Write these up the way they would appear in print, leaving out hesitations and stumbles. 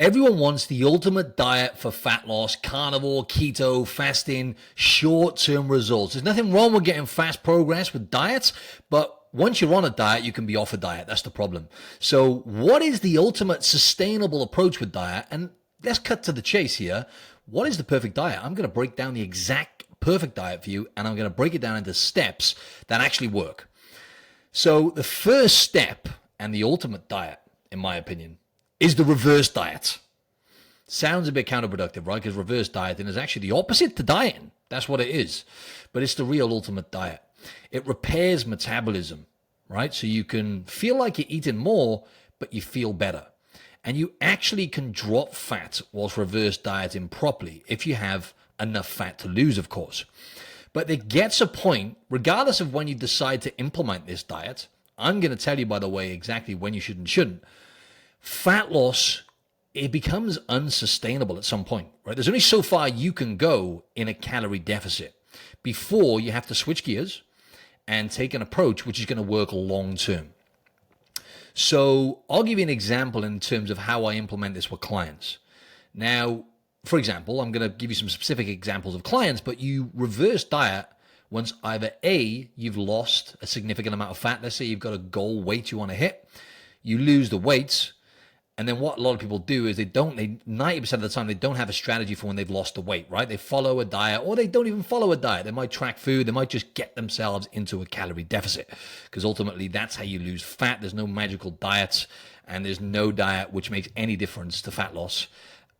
Everyone wants the ultimate diet for fat loss, carnivore, keto, fasting, short-term results. There's nothing wrong with getting fast progress with diets, but once you're on a diet, you can be off a diet. That's the problem. So what is the ultimate sustainable approach with diet? And let's cut to the chase here. What is the perfect diet? I'm going to break down the exact perfect diet for you, and I'm going to break it down into steps that actually work. So the first step and the ultimate diet, in my opinion, is the reverse diet. Sounds a bit counterproductive, right? Because reverse dieting is actually the opposite to dieting. That's what it is. But it's the real ultimate diet. It repairs metabolism, right? So you can feel like you're eating more, but you feel better. And you actually can drop fat whilst reverse dieting properly if you have enough fat to lose, of course. But there gets a point, regardless of when you decide to implement this diet, I'm going to tell you, by the way, exactly when you should and shouldn't. Fat loss, it becomes unsustainable at some point, right? There's only so far you can go in a calorie deficit before you have to switch gears and take an approach which is going to work long term. So I'll give you an example in terms of how I implement this with clients. Now, for example, I'm going to give you some specific examples of clients, but you reverse diet once either A, you've lost a significant amount of fat. Let's say you've got a goal weight you want to hit. You lose the weight. And then what a lot of people do is 90% of the time, they don't have a strategy for when they've lost the weight, right? They follow a diet, or they don't even follow a diet. They might track food. They might just get themselves into a calorie deficit, because ultimately that's how you lose fat. There's no magical diets, and there's no diet which makes any difference to fat loss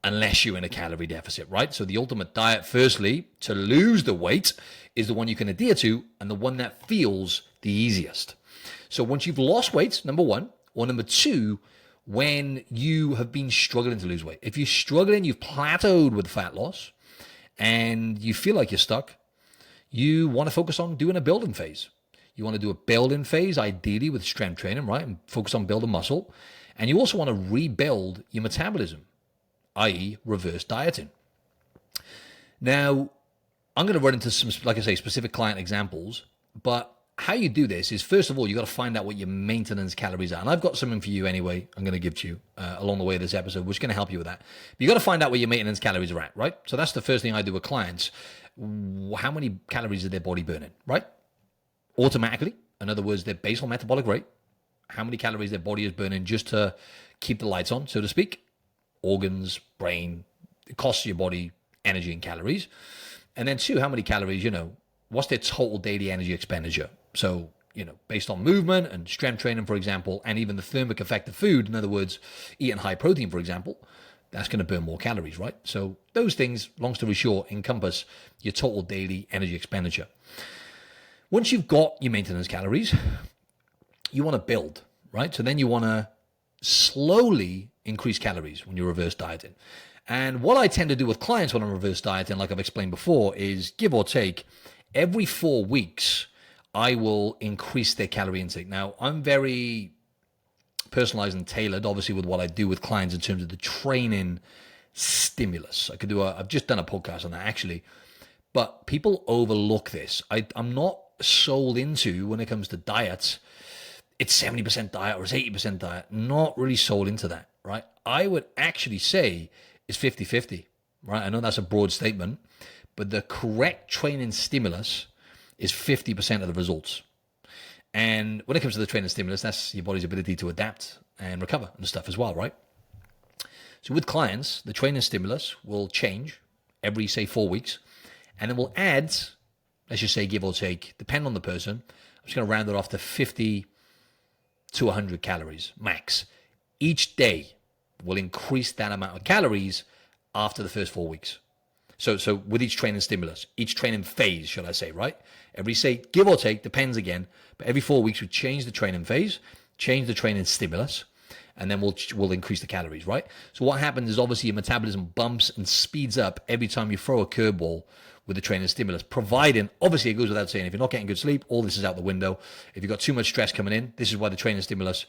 unless you're in a calorie deficit, right? So the ultimate diet, firstly, to lose the weight is the one you can adhere to and the one that feels the easiest. So once you've lost weight, number one, or number two, when you have been struggling to lose weight. If you're struggling, you've plateaued with fat loss, and you feel like you're stuck, you want to focus on doing a building phase. You want to do a building phase, ideally with strength training, right? And focus on building muscle. And you also want to rebuild your metabolism, i.e. reverse dieting. Now, I'm going to run into some, like I say, specific client examples, but how you do this is, first of all, you got to find out what your maintenance calories are. And I've got something for you anyway, I'm going to give to you along the way of this episode, which is going to help you with that. But you got to find out where your maintenance calories are at, right? So that's the first thing I do with clients. How many calories is their body burning, right? Automatically. In other words, their basal metabolic rate. How many calories their body is burning just to keep the lights on, so to speak. Organs, brain, it costs your body energy and calories. And then two, how many calories, what's their total daily energy expenditure? So, based on movement and strength training, for example, and even the thermic effect of food, in other words, eating high protein, for example, that's going to burn more calories, right? So those things, long story short, encompass your total daily energy expenditure. Once you've got your maintenance calories, you want to build, right? So then you want to slowly increase calories when you're reverse dieting. And what I tend to do with clients when I'm reverse dieting, like I've explained before, is give or take, every 4 weeks, I will increase their calorie intake. Now, I'm very personalized and tailored, obviously, with what I do with clients in terms of the training stimulus. I've just done a podcast on that, actually. But people overlook this. I'm not sold into, when it comes to diets, it's 70% diet or it's 80% diet. Not really sold into that, right? I would actually say it's 50-50, right? I know that's a broad statement, but the correct training stimulus is 50% of the results. And when it comes to the training stimulus, that's your body's ability to adapt and recover and stuff as well, right? So with clients, the training stimulus will change every, say, 4 weeks, and then we'll add, let's just say, give or take, depend on the person, I'm just going to round it off to 50 to 100 calories max. Each day will increase that amount of calories after the first 4 weeks. So with each training stimulus, each training phase, should I say, right? Every, say, give or take, depends again, but every 4 weeks we change the training phase, change the training stimulus, and then we'll increase the calories, right? So what happens is obviously your metabolism bumps and speeds up every time you throw a curveball with the training stimulus, providing, obviously it goes without saying, if you're not getting good sleep, all this is out the window. If you've got too much stress coming in, this is why the training stimulus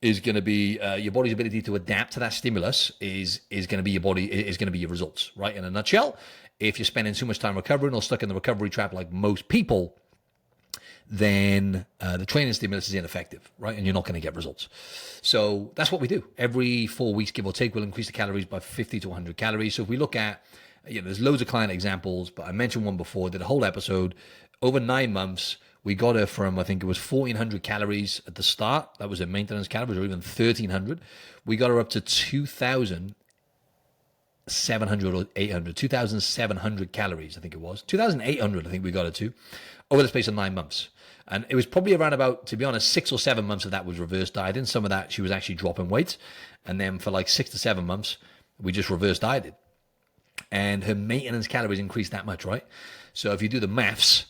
is going to be your body's ability to adapt to that stimulus is going to be your results, right? In a nutshell, if you're spending too much time recovering or stuck in the recovery trap like most people, then the training stimulus is ineffective, right? And you're not going to get results. So that's what we do. Every 4 weeks, give or take, we'll increase the calories by 50 to 100 calories. So if we look at, there's loads of client examples, but I mentioned one before, did a whole episode. Over 9 months, we got her from, I think it was 1,400 calories at the start. That was her maintenance calories, or even 1,300. We got her up to 2,700 or 800, 2,700 calories, I think it was. 2,800, I think we got her to, over the space of 9 months. And it was probably around about, to be honest, 6 or 7 months of that was reverse dieting. Some of that, she was actually dropping weight. And then for like 6 to 7 months, we just reverse dieted. And her maintenance calories increased that much, right? So if you do the maths,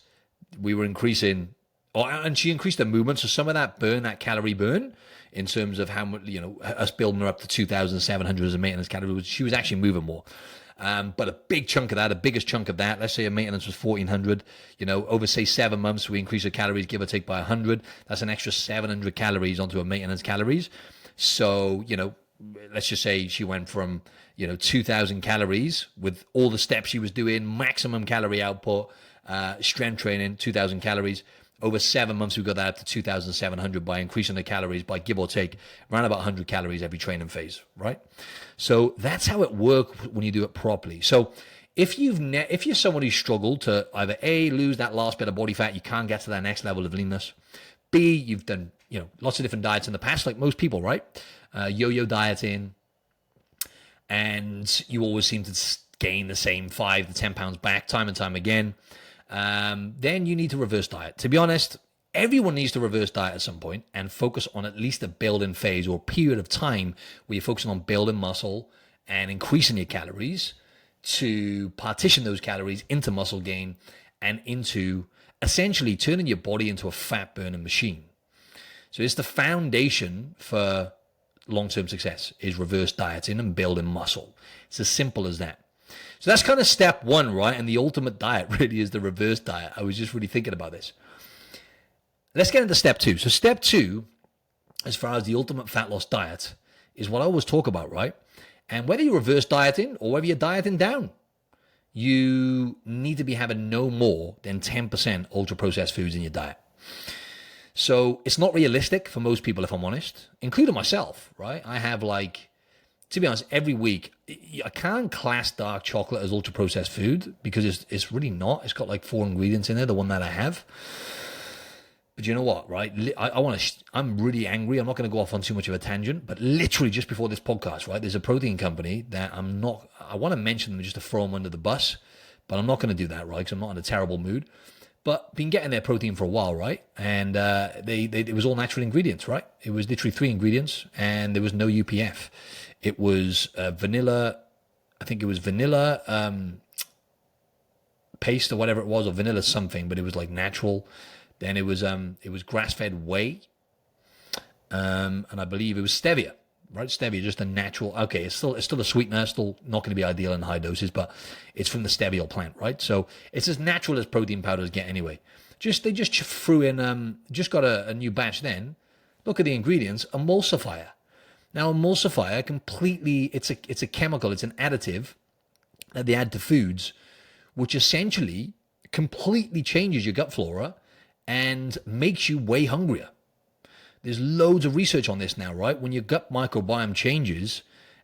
we were increasing, and she increased her movement. So some of that burn, that calorie burn, in terms of how much, us building her up to 2,700 as a maintenance calorie, she was actually moving more. But a big chunk of that, the biggest chunk of that, let's say her maintenance was 1,400, over say 7 months, we increase her calories, give or take by 100. That's an extra 700 calories onto her maintenance calories. So, let's just say she went from, 2,000 calories with all the steps she was doing, maximum calorie output, strength training, 2,000 calories. Over 7 months, we got that up to 2,700 by increasing the calories by give or take around about 100 calories every training phase, right? So that's how it works when you do it properly. So if you're someone who struggled to either A, lose that last bit of body fat, you can't get to that next level of leanness. B, you've done lots of different diets in the past, like most people, right? Yo-yo dieting, and you always seem to gain the same 5 to 10 pounds back time and time again. Then you need to reverse diet. To be honest, everyone needs to reverse diet at some point and focus on at least a building phase or period of time where you're focusing on building muscle and increasing your calories to partition those calories into muscle gain and into essentially turning your body into a fat burning machine. So it's the foundation for long-term success is reverse dieting and building muscle. It's as simple as that. So that's kind of step one, right? And the ultimate diet really is the reverse diet. I was just really thinking about this. Let's get into step two. So step two, as far as the ultimate fat loss diet, is what I always talk about, right? And whether you're reverse dieting or whether you're dieting down, you need to be having no more than 10% ultra-processed foods in your diet. So it's not realistic for most people, if I'm honest, including myself, right? I have to be honest, every week, I can't class dark chocolate as ultra-processed food because it's really not. It's got 4 ingredients in there, the one that I have. But you know what, right? I'm really angry. I'm not going to go off on too much of a tangent, but literally just before this podcast, right, there's a protein company that I want to mention them just to throw them under the bus, but I'm not going to do that, right, because I'm not in a terrible mood. But been getting their protein for a while, right? And it was all natural ingredients, right? It was literally 3 ingredients, and there was no UPF. It was vanilla, I think it was vanilla paste or whatever it was, or vanilla something, but it was natural. Then it was grass-fed whey, and I believe it was stevia, right? Stevia, just a natural. Okay, it's still a sweetener, still not going to be ideal in high doses, but it's from the steviol plant, right? So it's as natural as protein powders get anyway. They just threw in, just got a new batch. Then look at the ingredients: emulsifier. Now, emulsifier completely, it's a chemical, it's an additive that they add to foods, which essentially completely changes your gut flora and makes you way hungrier. There's loads of research on this now, right? When your gut microbiome changes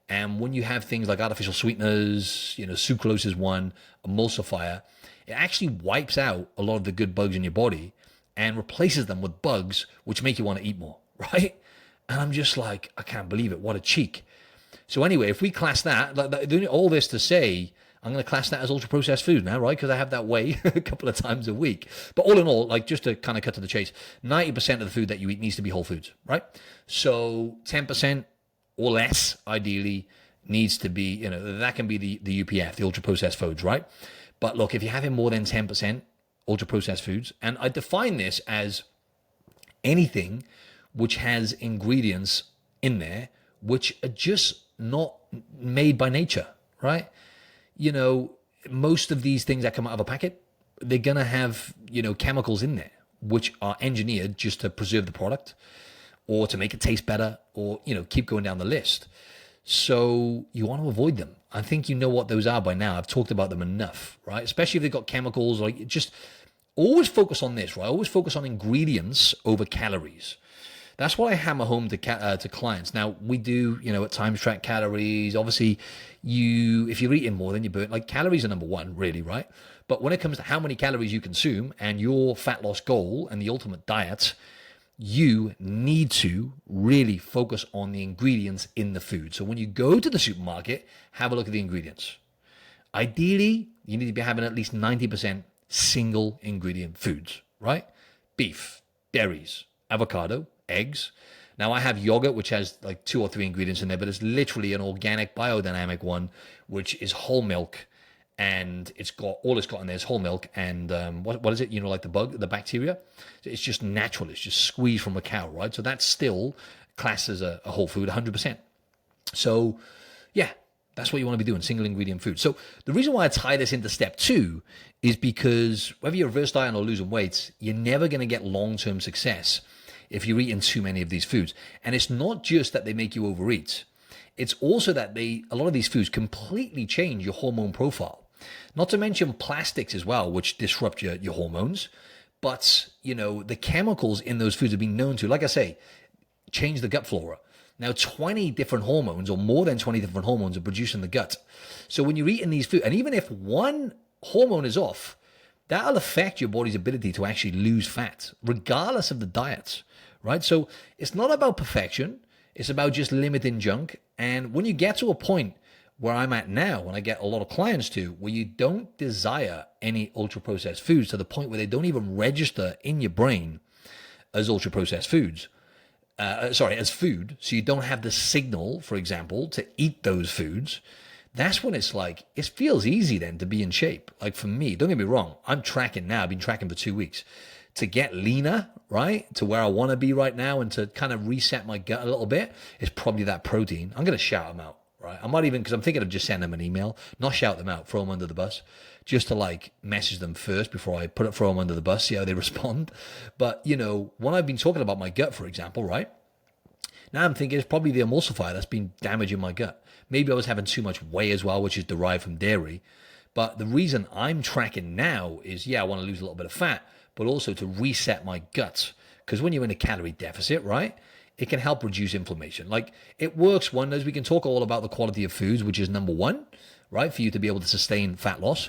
and when you have things like artificial sweeteners, sucrose is one, emulsifier, it actually wipes out a lot of the good bugs in your body and replaces them with bugs which make you want to eat more, right? And I'm just I can't believe it. What a cheek. So anyway, if we class that, all this to say, I'm going to class that as ultra-processed food now, right? Because I have that whey a couple of times a week. But all in all, just to kind of cut to the chase, 90% of the food that you eat needs to be whole foods, right? So 10% or less, ideally, needs to be, that can be the UPF, the ultra-processed foods, right? But look, if you're having more than 10% ultra-processed foods, and I define this as anything which has ingredients in there which are just not made by nature, right? Most of these things that come out of a packet, they're going to have, chemicals in there which are engineered just to preserve the product or to make it taste better or, keep going down the list. So you want to avoid them. I think you know what those are by now. I've talked about them enough, right? Especially if they've got chemicals, just always focus on this, right? Always focus on ingredients over calories. That's what I hammer home to clients. Now we do, at times track calories. Obviously, if you're eating more than you burn, like calories are number one, really, right? But when it comes to how many calories you consume and your fat loss goal and the ultimate diet, you need to really focus on the ingredients in the food. So when you go to the supermarket, have a look at the ingredients. Ideally, you need to be having at least 90% single ingredient foods, right? Beef, berries, avocado, eggs. Now I have yogurt, which has like 2 or 3 ingredients in there, but it's literally an organic biodynamic one, which is whole milk. And all it's got in there is whole milk and what is it? Like the bacteria. It's just natural. It's just squeezed from a cow, right? So that's still classed as a whole food, 100%. So, yeah, that's what you want to be doing, single ingredient food. So the reason why I tie this into step 2 is because whether you're reverse dieting or losing weight, you're never going to get long-term success if you're eating too many of these foods. And it's not just that they make you overeat. It's also that a lot of these foods completely change your hormone profile. Not to mention plastics as well, which disrupt your hormones. But, the chemicals in those foods have been known to, like I say, change the gut flora. Now, 20 different hormones or more than 20 different hormones are produced in the gut. So when you're eating these foods, and even if one hormone is off, that'll affect your body's ability to actually lose fat, regardless of the diet, right? So it's not about perfection. It's about just limiting junk. And when you get to a point where I'm at now, when I get a lot of clients to, where you don't desire any ultra-processed foods to the point where they don't even register in your brain as ultra-processed foods, as food, so you don't have the signal, for example, to eat those foods, that's when it's like, it feels easy then to be in shape. Like for me, don't get me wrong, I'm tracking now, I've been tracking for 2 weeks. To get leaner, right, to where I want to be right now and to kind of reset my gut a little bit, is probably that protein. I'm going to shout them out. Right. I might even, because I'm thinking of just sending them an email, not shout them out, throw them under the bus, just to message them first before I throw them under the bus, see how they respond. But, when I've been talking about my gut, for example, right, now I'm thinking it's probably the emulsifier that's been damaging my gut. Maybe I was having too much whey as well, which is derived from dairy. But the reason I'm tracking now is, I want to lose a little bit of fat, but also to reset my gut. Because when you're in a calorie deficit, right, it can help reduce inflammation. It works wonders. We can talk all about the quality of foods, which is number one, right, for you to be able to sustain fat loss.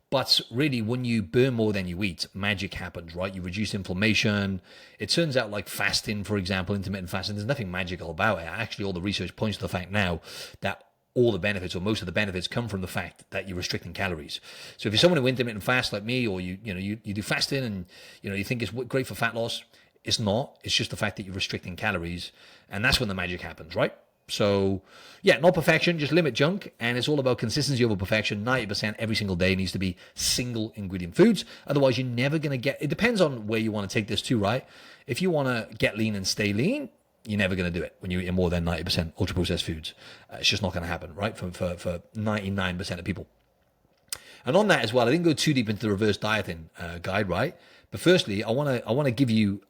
But really, when you burn more than you eat, magic happens, right? You reduce inflammation. It turns out like fasting, for example, intermittent fasting, there's nothing magical about it. Actually, all the research points to the fact now that all the benefits or most of the benefits come from the fact that you're restricting calories. So if you're someone who intermittent fast like me, or you do fasting and you think it's great for fat loss, it's not. It's just the fact that you're restricting calories, and that's when the magic happens, right? So, not perfection, just limit junk, and it's all about consistency over perfection. 90% every single day needs to be single ingredient foods. Otherwise, you're never going to get, it depends on where you want to take this to, right? If you want to get lean and stay lean, you're never going to do it when you're eating more than 90% ultra-processed foods. It's just not going to happen, right, for 99% of people. And on that as well, I didn't go too deep into the reverse dieting guide, right? But firstly, I want to give you,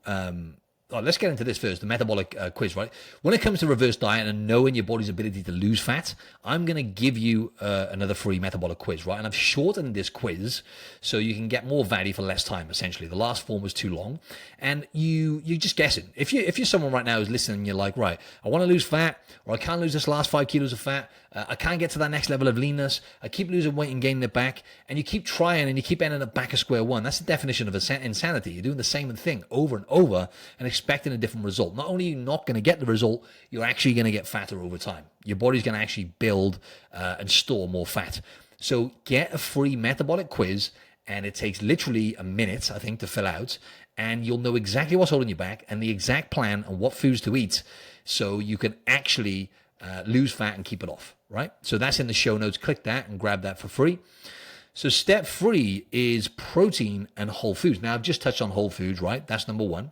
let's get into this first, the metabolic quiz, right? When it comes to reverse diet and knowing your body's ability to lose fat, I'm going to give you another free metabolic quiz, right? And I've shortened this quiz so you can get more value for less time, essentially. The last form was too long. And you're just guessing. If you're someone right now who's listening and you're like, right, I want to lose fat, or I can't lose this last 5 kilos of fat, I can't get to that next level of leanness, I keep losing weight and gaining it back, and you keep trying and you keep ending up back at square one. That's the definition of insanity. You're doing the same thing over and over and expecting a different result. Not only are you not going to get the result, you're actually going to get fatter over time. Your body's going to actually build and store more fat. So get a free metabolic quiz, and it takes literally a minute, I think, to fill out, and you'll know exactly what's holding you back and the exact plan and what foods to eat so you can actually lose fat and keep it off, right? So that's in the show notes. Click that and grab that for free. So step 3 is protein and whole foods. Now, I've just touched on whole foods, right? That's number 1.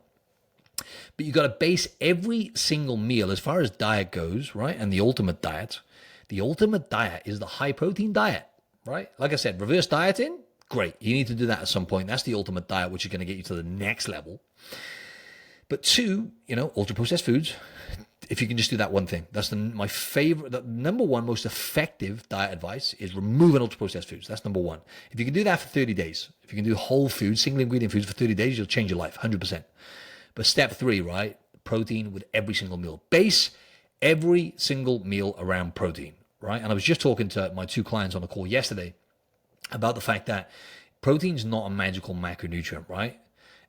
But you got to base every single meal as far as diet goes, right? And the ultimate diet is the high protein diet, right? Like I said, reverse dieting, great. You need to do that at some point. That's the ultimate diet, which is going to get you to the next level. But 2, ultra processed foods, if you can just do that one thing, that's my favorite. The number one most effective diet advice is removing ultra processed foods. That's number one. If you can do that for 30 days, if you can do whole foods, single ingredient foods for 30 days, you'll change your life 100%. But step 3, right? Protein with every single meal. Base every single meal around protein, right? And I was just talking to my 2 clients on a call yesterday about the fact that protein's not a magical macronutrient, right?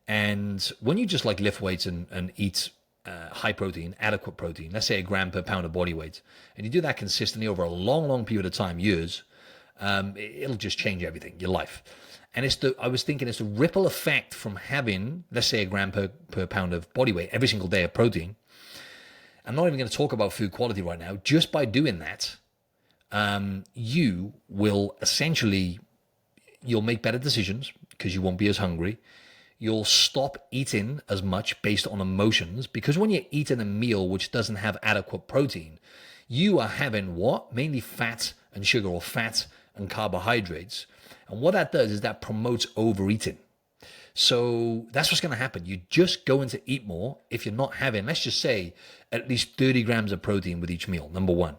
And when you just like lift weights and eat high protein, adequate protein, let's say a gram per pound of body weight, and you do that consistently over a long period of time, years, it'll just change everything, your life. And I was thinking it's the ripple effect from having, let's say, a gram per pound of body weight every single day of protein. I'm not even going to talk about food quality right now. Just by doing that, you will essentially, you'll make better decisions because you won't be as hungry. You'll stop eating as much based on emotions, because when you're eating a meal which doesn't have adequate protein, you are having what? Mainly fat and sugar, or fat and carbohydrates. And what that does is that promotes overeating. So that's what's going to happen. You're just going to eat more if you're not having, let's just say, at least 30 grams of protein with each meal, number one.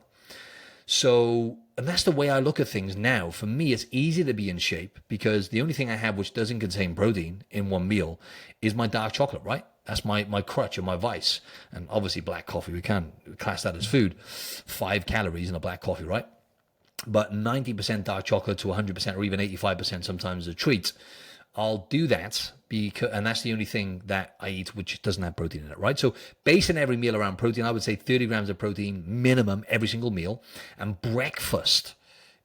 So, and that's the way I look at things now. For me, it's easy to be in shape because the only thing I have which doesn't contain protein in one meal is my dark chocolate, right? That's my crutch and my vice. And obviously black coffee, we can class that as food. 5 calories in a black coffee, right? But 90% dark chocolate to 100% or even 85% sometimes a treat. I'll do that because, and that's the only thing that I eat which doesn't have protein in it, right? So basing every meal around protein, I would say 30 grams of protein minimum every single meal. And breakfast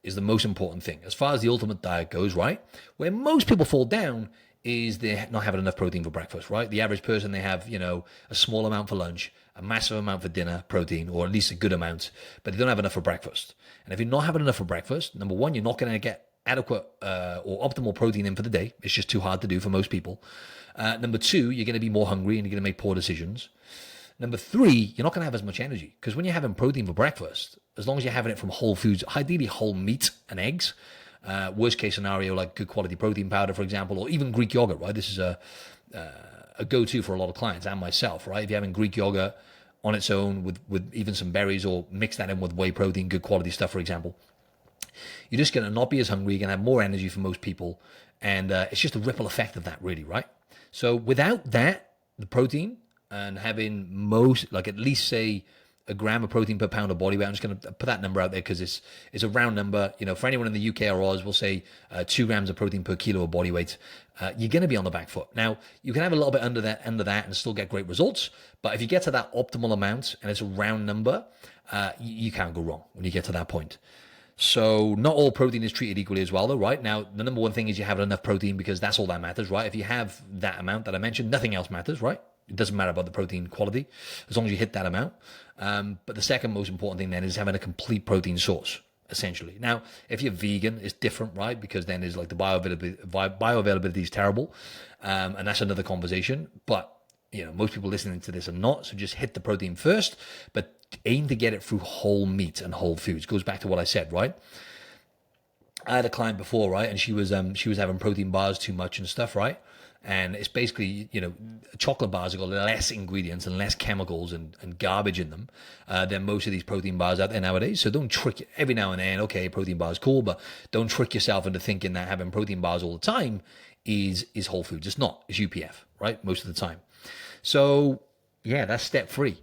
is the most important thing. As far as the ultimate diet goes, right? Where most people fall down is they're not having enough protein for breakfast, right? The average person, they have, a small amount for lunch, a massive amount for dinner, protein, or at least a good amount, but they don't have enough for breakfast. And if you're not having enough for breakfast, number one, you're not going to get adequate or optimal protein in for the day. It's just too hard to do for most people. Number 2, you're going to be more hungry and you're going to make poor decisions. Number 3, you're not going to have as much energy, because when you're having protein for breakfast, as long as you're having it from whole foods, ideally whole meat and eggs, worst case scenario, like good quality protein powder, for example, or even Greek yogurt, right? This is a go-to for a lot of clients and myself, right? If you're having Greek yogurt on its own with even some berries, or mix that in with whey protein, good quality stuff, for example, you're just going to not be as hungry. You're going to have more energy for most people. And it's just a ripple effect of that, really, right? So without that, the protein, and having at least say a gram of protein per pound of body weight, I'm just going to put that number out there because it's a round number. For anyone in the UK or Oz, we'll say 2 grams of protein per kilo of body weight. You're going to be on the back foot. Now, you can have a little bit under that and still get great results. But if you get to that optimal amount and it's a round number, you can't go wrong when you get to that point. So not all protein is treated equally as well, though, right? Now, the number one thing is you have enough protein, because that's all that matters, right? If you have that amount that I mentioned, nothing else matters, right? It doesn't matter about the protein quality as long as you hit that amount. But the second most important thing then is having a complete protein source, essentially. Now, if you're vegan, it's different, right? Because then there's like the bioavailability is terrible. And that's another conversation. But, most people listening to this are not. So just hit the protein first, but aim to get it through whole meat and whole foods. Goes back to what I said, right? I had a client before, right? And she was having protein bars too much and stuff, right? And it's basically, chocolate bars have got less ingredients and less chemicals and garbage in them than most of these protein bars out there nowadays. So don't trick every now and then. Okay, protein bar is cool, but don't trick yourself into thinking that having protein bars all the time is whole foods. It's not. It's UPF, right? Most of the time. So yeah, that's step 3.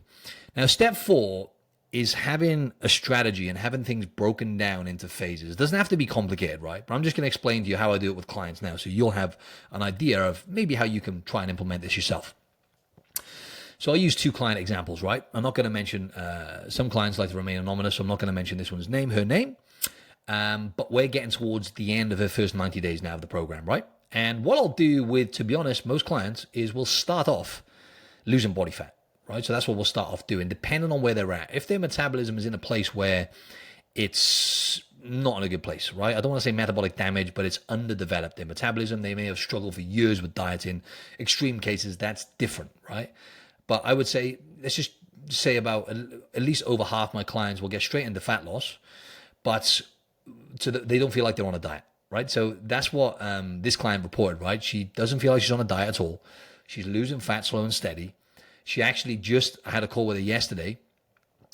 Now, step 4 is having a strategy and having things broken down into phases. It doesn't have to be complicated, right? But I'm just going to explain to you how I do it with clients now, so you'll have an idea of maybe how you can try and implement this yourself. So I use 2 client examples, right? I'm not going to mention, some clients like to remain anonymous, so I'm not going to mention this one's name, her name. But we're getting towards the end of her first 90 days now of the program, right? And what I'll do with, to be honest, most clients is we'll start off losing body fat. Right, so that's what we'll start off doing, depending on where they're at. If their metabolism is in a place where it's not in a good place, right? I don't want to say metabolic damage, but it's underdeveloped. Their metabolism, they may have struggled for years with dieting. Extreme cases, that's different, right? But I would say, let's just say about at least over half my clients will get straight into fat loss, but they don't feel like they're on a diet, right? So that's what this client reported, right? She doesn't feel like she's on a diet at all. She's losing fat slow and steady. She actually I had a call with her yesterday,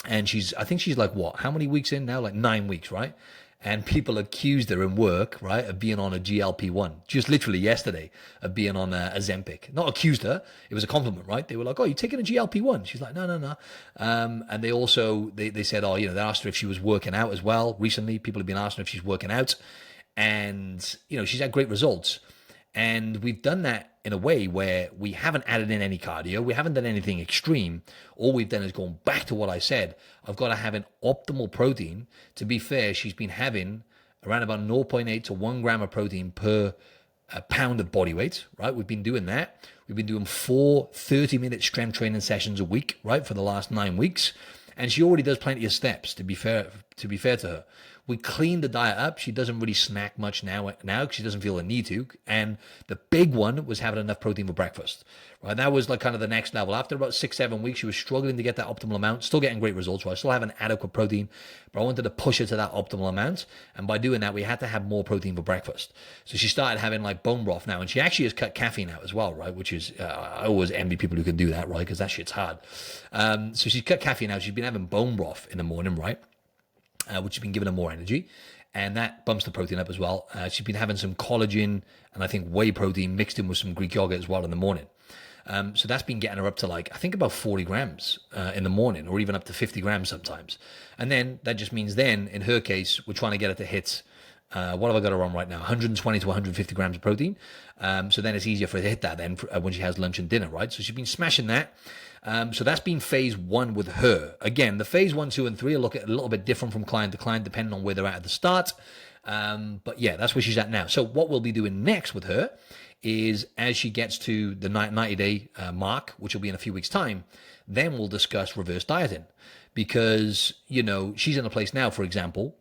And I think she's like, what, how many weeks in now? Like 9 weeks, right? And people accused her in work, right, of being on a GLP-1, just literally yesterday, of being on a Ozempic. Not accused her, it was a compliment, right? They were like, oh, you're taking a GLP-1? She's like, no, no, no. And they also, they said, oh, they asked her if she was working out as well. Recently, people have been asking if she's working out. And, she's had great results. And we've done that in a way where we haven't added in any cardio. We haven't done anything extreme. All we've done is gone back to what I said. I've got to have an optimal protein. To be fair, she's been having around about 0.8 to 1 gram of protein per pound of body weight, right? We've been doing that. We've been doing 4 30-minute strength training sessions a week, right, for the last 9 weeks. And she already does plenty of steps, to be fair to her. We cleaned the diet up. She doesn't really snack much now because she doesn't feel the need to. And the big one was having enough protein for breakfast, right? That was like kind of the next level. After about 6-7 weeks, she was struggling to get that optimal amount, still getting great results, right? Still having adequate protein, but I wanted to push her to that optimal amount. And by doing that, we had to have more protein for breakfast. So she started having like bone broth now, and she actually has cut caffeine out as well, right? Which is, I always envy people who can do that, right? Because that shit's hard. So she's cut caffeine out. She's been having bone broth in the morning, right? Which has been giving her more energy, and that bumps the protein up as well. She's been having some collagen and I think whey protein mixed in with some Greek yogurt as well in the morning. So that's been getting her up to like, I think about 40 grams in the morning, or even up to 50 grams sometimes. And then that just means then, in her case, we're trying to get her to hit, what have I got her on right now? 120 to 150 grams of protein. So then it's easier for her to hit that then when she has lunch and dinner, right? So she's been smashing that. So that's been phase 1 with her. Again, the phase 1, 2, and 3 are a little bit different from client to client, depending on where they're at the start. But yeah, that's where she's at now. So what we'll be doing next with her is, as she gets to the 90-day mark, which will be in a few weeks' time, then we'll discuss reverse dieting. Because, she's in a place now, for example,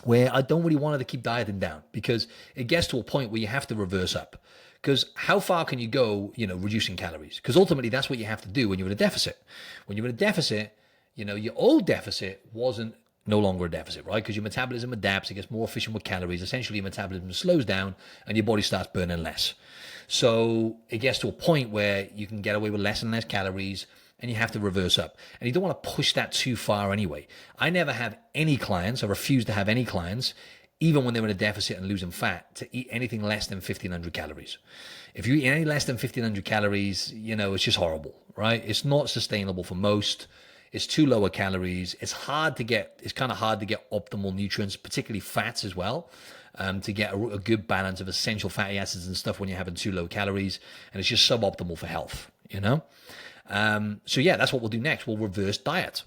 where I don't really want her to keep dieting down, because it gets to a point where you have to reverse up. Because how far can you go, reducing calories? Because ultimately that's what you have to do when you're in a deficit. When you're in a deficit, your old deficit wasn't no longer a deficit, right? Because your metabolism adapts, it gets more efficient with calories. Essentially, your metabolism slows down and your body starts burning less. So it gets to a point where you can get away with less and less calories, and you have to reverse up. And you don't want to push that too far anyway. I never have any clients, I refuse to have any clients, even when they're in a deficit and losing fat, to eat anything less than 1,500 calories. If you eat any less than 1,500 calories, it's just horrible, right? It's not sustainable for most. It's too low a calories. It's kind of hard to get optimal nutrients, particularly fats as well, to get a good balance of essential fatty acids and stuff when you're having too low calories. And it's just suboptimal for health, So yeah, that's what we'll do next. We'll reverse diet.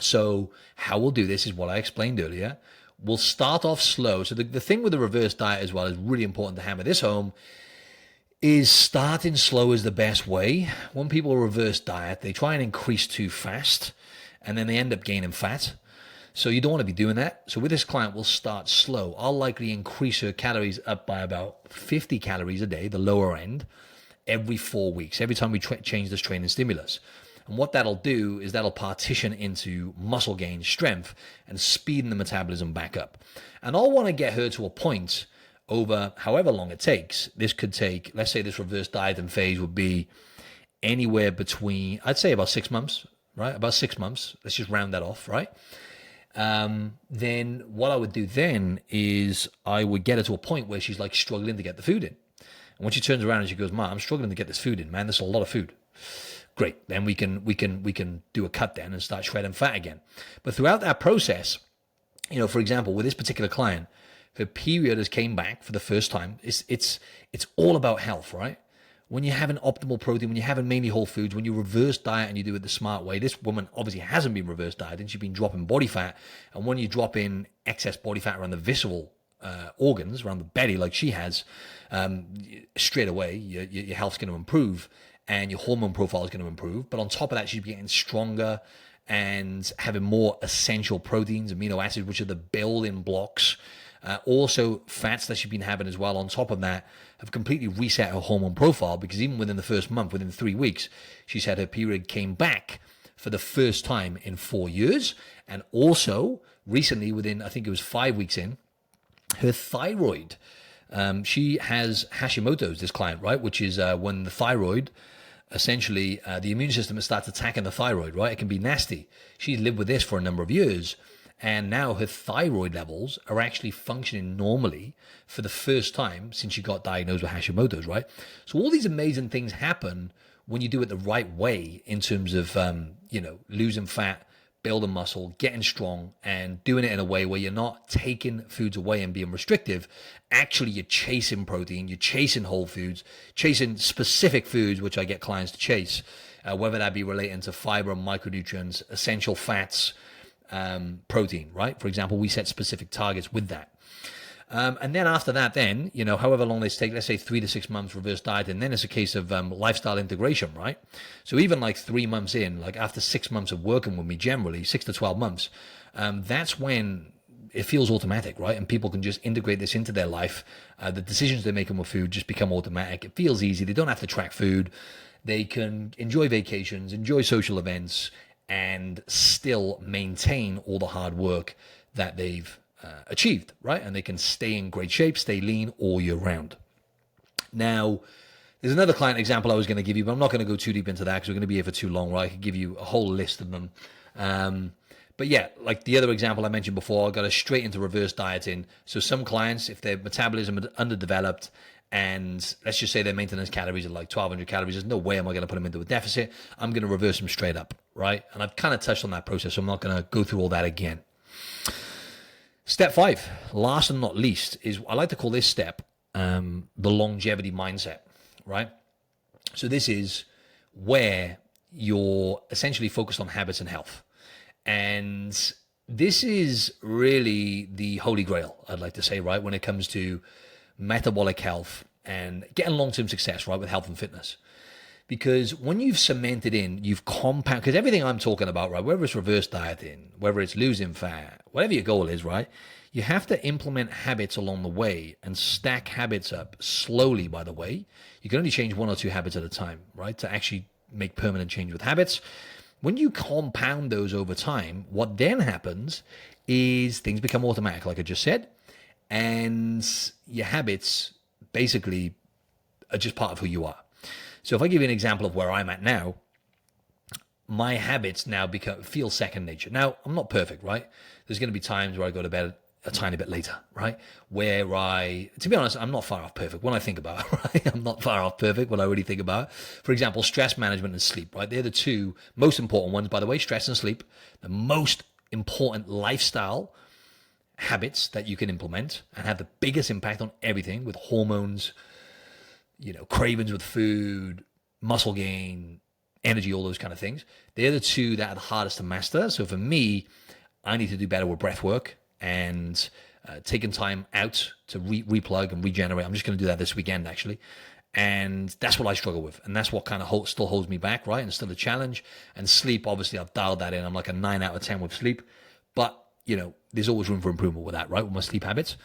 So how we'll do this is what I explained earlier. We'll start off slow. So the thing with the reverse diet as well is really important to hammer this home, is starting slow is the best way. When people reverse diet, they try and increase too fast, and then they end up gaining fat. So you don't want to be doing that. So with this client, we'll start slow. I'll likely increase her calories up by about 50 calories a day, the lower end, every 4 weeks, every time we change this training stimulus. And what that'll do is that'll partition into muscle gain, strength, and speeding the metabolism back up. And I'll want to get her to a point over however long it takes. This could take, let's say this reverse dieting phase would be anywhere between, I'd say about 6 months, right? About 6 months. Let's just round that off, right? Then what I would do then is I would get her to a point where she's like struggling to get the food in. And when she turns around and she goes, "Ma, I'm struggling to get this food in, man. There's a lot of food." Great. Then we can do a cut then and start shredding fat again. But throughout that process, for example, with this particular client, her period has came back for the first time. It's all about health, right? When you're having optimal protein, when you're having mainly whole foods, when you reverse diet and you do it the smart way, this woman obviously hasn't been reverse dieting. She's been dropping body fat. And when you drop in excess body fat around the visceral organs, around the belly like she has, straight away, your health's going to improve and your hormone profile is going to improve. But on top of that, she's getting stronger and having more essential proteins, amino acids, which are the building blocks. Also, fats that she's been having as well on top of that have completely reset her hormone profile, because even within the first month, within 3 weeks, she said her period came back for the first time in 4 years. And also, recently, within, I think it was 5 weeks in, her thyroid, she has Hashimoto's, this client, right? Which is when the thyroid essentially the immune system starts attacking the thyroid, right? It can be nasty. She's lived with this for a number of years, and now her thyroid levels are actually functioning normally for the first time since she got diagnosed with Hashimoto's, right? So all these amazing things happen when you do it the right way in terms of, losing fat, building muscle, getting strong, and doing it in a way where you're not taking foods away and being restrictive. Actually, you're chasing protein, you're chasing whole foods, chasing specific foods, which I get clients to chase, whether that be relating to fiber, micronutrients, essential fats, protein, right? For example, we set specific targets with that. And then after that, then, however long they take, let's say 3 to 6 months reverse diet, and then it's a case of lifestyle integration, right? So even like 3 months in, like after 6 months of working with me, generally 6 to 12 months, that's when it feels automatic, right? And people can just integrate this into their life. The decisions they're making with food just become automatic. It feels easy. They don't have to track food. They can enjoy vacations, enjoy social events, and still maintain all the hard work that they've achieved, right? And they can stay in great shape, stay lean all year round. Now, there's another client example I was going to give you, but I'm not going to go too deep into that because we're going to be here for too long, right? I could give you a whole list of them. But yeah, like the other example I mentioned before, I got straight into reverse dieting. So some clients, if their metabolism is underdeveloped, and let's just say their maintenance calories are like 1,200 calories, there's no way am I going to put them into a deficit. I'm going to reverse them straight up, right? And I've kind of touched on that process, so I'm not going to go through all that again. Step 5, last and not least, is I like to call this step the longevity mindset, right? So this is where you're essentially focused on habits and health. And this is really the holy grail, I'd like to say, right? When it comes to metabolic health and getting long-term success, right, with health and fitness. Because when you've cemented in, you've compound, because everything I'm talking about, right, whether it's reverse dieting, whether it's losing fat, whatever your goal is, right, you have to implement habits along the way and stack habits up slowly, by the way. You can only change 1 or 2 habits at a time, right, to actually make permanent change with habits. When you compound those over time, what then happens is things become automatic, like I just said, and your habits basically are just part of who you are. So if I give you an example of where I'm at now, my habits now feel second nature. Now, I'm not perfect, right? There's going to be times where I go to bed a tiny bit later, right? Where to be honest, I'm not far off perfect when I think about it, right? I'm not far off perfect when I really think about it. For example, stress management and sleep, right? They're the 2 most important ones, by the way, stress and sleep, the most important lifestyle habits that you can implement and have the biggest impact on everything with hormones, cravings with food, muscle gain, energy, all those kind of things. They're the 2 that are the hardest to master. So for me, I need to do better with breath work and taking time out to replug and regenerate. I'm just going to do that this weekend, actually. And that's what I struggle with. And that's what kind of still holds me back, right? And still a challenge. And sleep, obviously, I've dialed that in. I'm like a 9 out of 10 with sleep. But, there's always room for improvement with that, right? With my sleep habits.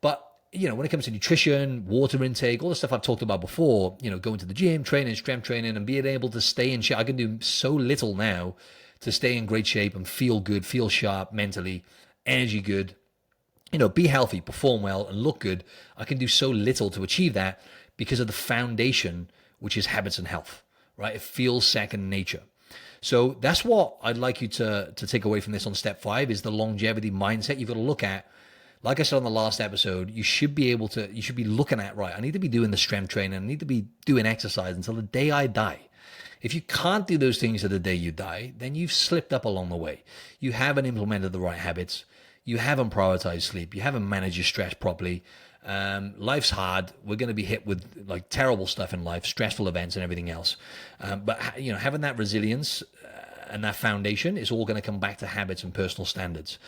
But when it comes to nutrition, water intake, all the stuff I've talked about before, going to the gym, training, strength training, and being able to stay in shape. I can do so little now to stay in great shape and feel good, feel sharp mentally, energy good, be healthy, perform well, and look good. I can do so little to achieve that because of the foundation, which is habits and health, right? It feels second nature. So that's what I'd like you to take away from this on step 5 is the longevity mindset. You've got to look at, like I said on the last episode, you should be looking at, right, I need to be doing the strength training. I need to be doing exercise until the day I die. If you can't do those things to the day you die, then you've slipped up along the way. You haven't implemented the right habits. You haven't prioritized sleep. You haven't managed your stress properly. Life's hard. We're going to be hit with like terrible stuff in life, stressful events and everything else. But having that resilience and that foundation is all going to come back to habits and personal standards.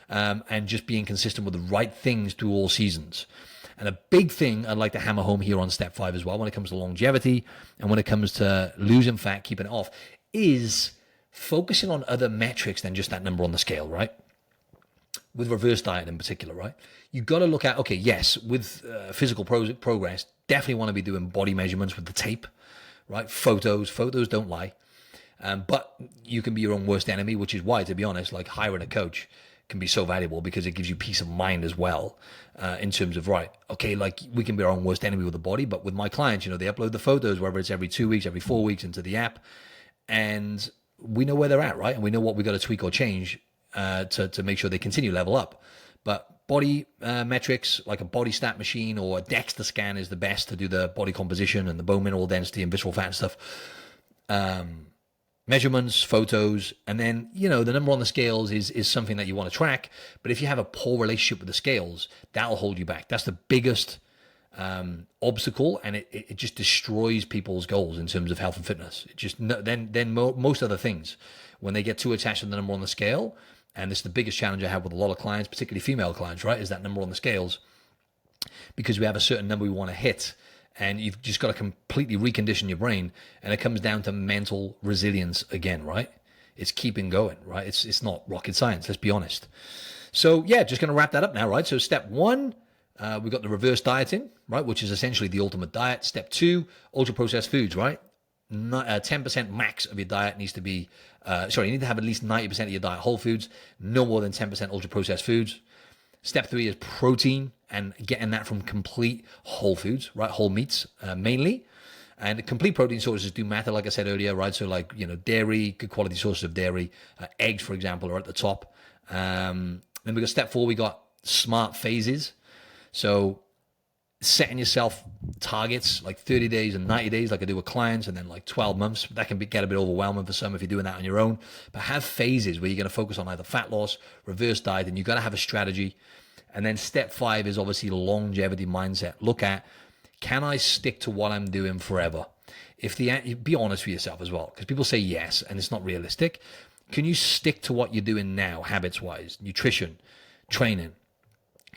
And just being consistent with the right things through all seasons. And a big thing I'd like to hammer home here on step 5 as well, when it comes to longevity and when it comes to losing fat, keeping it off, is focusing on other metrics than just that number on the scale, right? With reverse diet in particular, right? You got to look at, okay, yes, with physical progress, definitely want to be doing body measurements with the tape, right? Photos don't lie. But you can be your own worst enemy, which is why, to be honest, like hiring a coach can be so valuable because it gives you peace of mind as well, in terms of, right, okay, like we can be our own worst enemy with the body, but with my clients, they upload the photos, whether it's every 2 weeks, every 4 weeks into the app, and we know where they're at, right? And we know what we got to tweak or change to make sure they continue level up. But body metrics, like a body stat machine or a DEXA scan, is the best to do the body composition and the bone mineral density and visceral fat and stuff. Measurements, photos, and then, the number on the scales is something that you want to track. But if you have a poor relationship with the scales, that'll hold you back. That's the biggest obstacle, and it just destroys people's goals in terms of health and fitness. It just most other things, when they get too attached to the number on the scale, and this is the biggest challenge I have with a lot of clients, particularly female clients, right, is that number on the scales, because we have a certain number we want to hit. And you've just got to completely recondition your brain. And it comes down to mental resilience again, right? It's keeping going, right? It's not rocket science, let's be honest. So yeah, just going to wrap that up now, right? So step 1, we've got the reverse dieting, right? Which is essentially the ultimate diet. Step 2, ultra processed foods, right? 10% max of your diet needs to be, you need to have at least 90% of your diet whole foods, no more than 10% ultra processed foods. Step 3 is protein, and getting that from complete whole foods, right? Whole meats, mainly. And complete protein sources do matter, like I said earlier, right? So like, dairy, good quality sources of dairy, eggs, for example, are at the top. Then we got step 4, we got smart phases. So setting yourself targets like 30 days and 90 days, like I do with clients, and then like 12 months. That can get a bit overwhelming for some if you're doing that on your own. But have phases where you're going to focus on either fat loss, reverse diet, and you've got to have a strategy. And then step 5 is obviously longevity mindset. Look at, can I stick to what I'm doing forever? Be honest with yourself as well, because people say yes, and it's not realistic. Can you stick to what you're doing now, habits-wise, nutrition, training?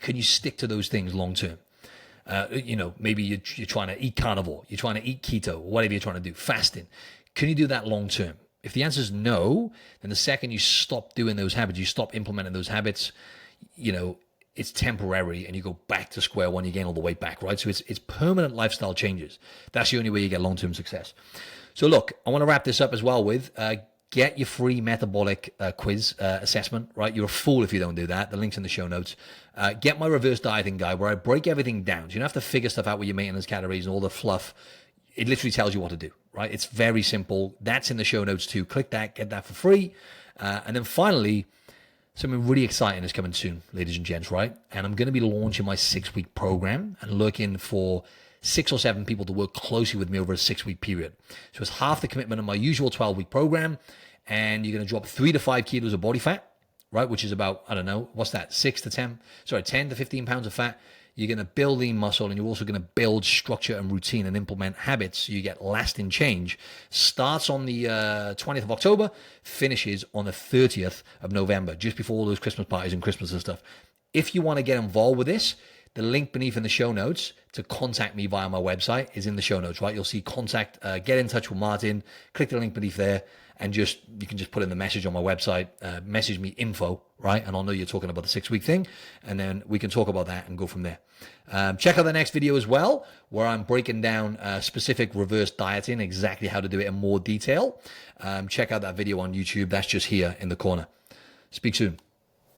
Can you stick to those things long term? Maybe you're trying to eat carnivore, you're trying to eat keto, whatever you're trying to do, fasting. Can you do that long term? If the answer is no, then the second you stop doing those habits, you stop implementing those habits, it's temporary, and you go back to square one, you gain all the way back, right? So it's permanent lifestyle changes. That's the only way you get long-term success. So look, I want to wrap this up as well with get your free metabolic quiz assessment, right? You're a fool if you don't do that. The link's in the show notes. Get my reverse dieting guide where I break everything down. So you don't have to figure stuff out with your maintenance calories and all the fluff. It literally tells you what to do, right? It's very simple. That's in the show notes too. Click that, get that for free. And then finally, something really exciting is coming soon, ladies and gents, right? And I'm going to be launching my 6-week program and looking for 6 or 7 people to work closely with me over a 6-week period. So it's half the commitment of my usual 12-week program, and you're going to drop 3 to 5 kilos of body fat, right? Which is about, 10 to 15 pounds of fat. You're going to build lean muscle, and you're also going to build structure and routine and implement habits so you get lasting change. Starts on the 20th of October, finishes on the 30th of November, just before all those Christmas parties and Christmas and stuff. If you want to get involved with this, the link beneath in the show notes to contact me via my website is in the show notes, right? You'll see contact, get in touch with Martin, click the link beneath there, and you can just put in the message on my website, message me info, right? And I'll know you're talking about the 6-week thing, and then we can talk about that and go from there. Check out the next video as well, where I'm breaking down specific reverse dieting, exactly how to do it in more detail. Check out that video on YouTube. That's just here in the corner. Speak soon.